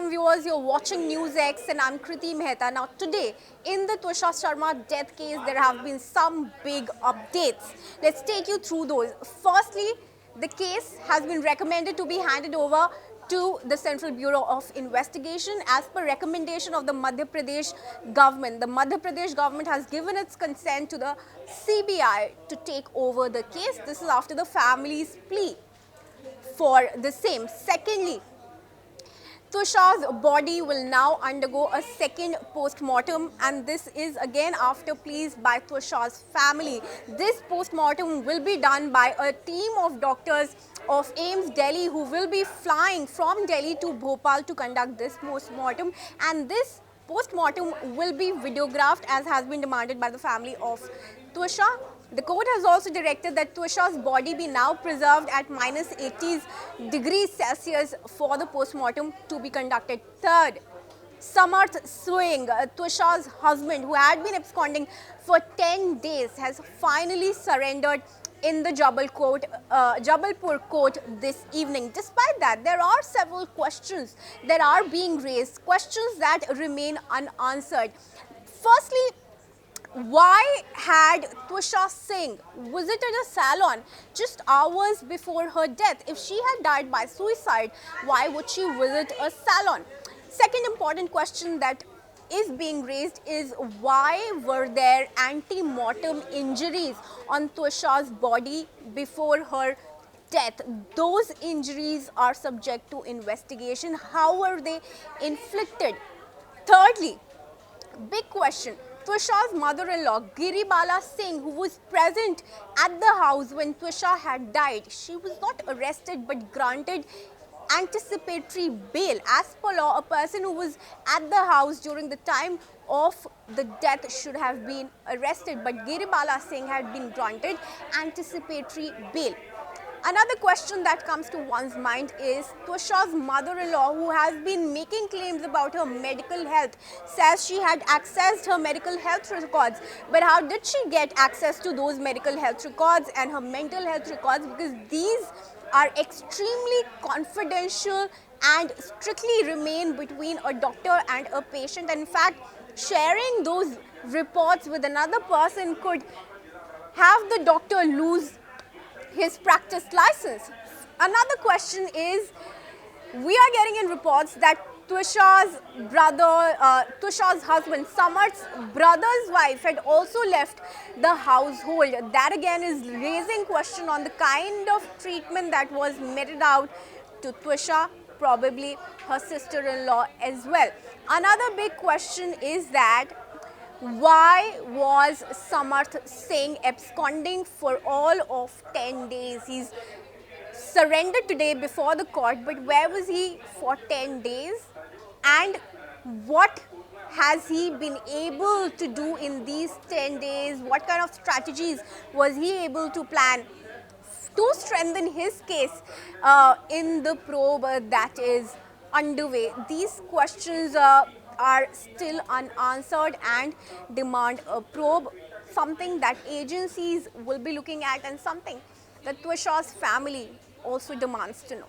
welcome viewers. You're watching NewsX and I'm Kriti Mehta. Now today in the Twisha Sharma death case there have been some big updates. Let's take you through those. Firstly, the case has been recommended to be handed over to the Central Bureau of Investigation as per recommendation of the Madhya Pradesh government. The Madhya Pradesh government has given its consent to the CBI to take over the case. This is after the family's plea for the same. Secondly, Twisha's body will now undergo a second post-mortem, and this is again after pleas by Twisha's family. This post-mortem will be done by a team of doctors of AIIMS Delhi who will be flying from Delhi to Bhopal to conduct this post-mortem, and this post-mortem will be videographed as has been demanded by the family of Twisha. The court has also directed that Twisha's body be now preserved at -80 degrees Celsius for the post-mortem to be conducted. Third, Samarth Singh, Twisha's husband, who had been absconding for 10 days, has finally surrendered in the Jabalpur court this evening. Despite that, there are several questions that are being raised, questions that remain unanswered. Firstly, why had Twisha Singh visited a salon just hours before her death? If she had died by suicide, why would she visit a salon? Second important question that is being raised is why were there anti-mortem injuries on Twisha's body before her death? Those injuries are subject to investigation. How were they inflicted? Thirdly, big question. Twisha's mother-in-law, Giribala Singh, who was present at the house when Twisha had died, she was not arrested but granted anticipatory bail. As per law, a person who was at the house during the time of the death should have been arrested, but Giribala Singh had been granted anticipatory bail. Another question that comes to one's mind is Twisha's mother-in-law, who has been making claims about her medical health, says she had accessed her medical health records. But how did she get access to those medical health records and her mental health records? Because these are extremely confidential and strictly remain between a doctor and a patient. And in fact, sharing those reports with another person could have the doctor lose his practice license. Another question is, we are getting in reports that Twisha's husband, Samarth's brother's wife, had also left the household. That again is raising question on the kind of treatment that was meted out to Twisha, probably her sister-in-law as well. Another big question is that why was Samarth Singh absconding for all of 10 days? He's surrendered today before the court, but where was he for 10 days? And what has he been able to do in these 10 days? What kind of strategies was he able to plan to strengthen his case in the probe that is underway? These questions are still unanswered and demand a probe, something that agencies will be looking at and something that Twisha's family also demands to know.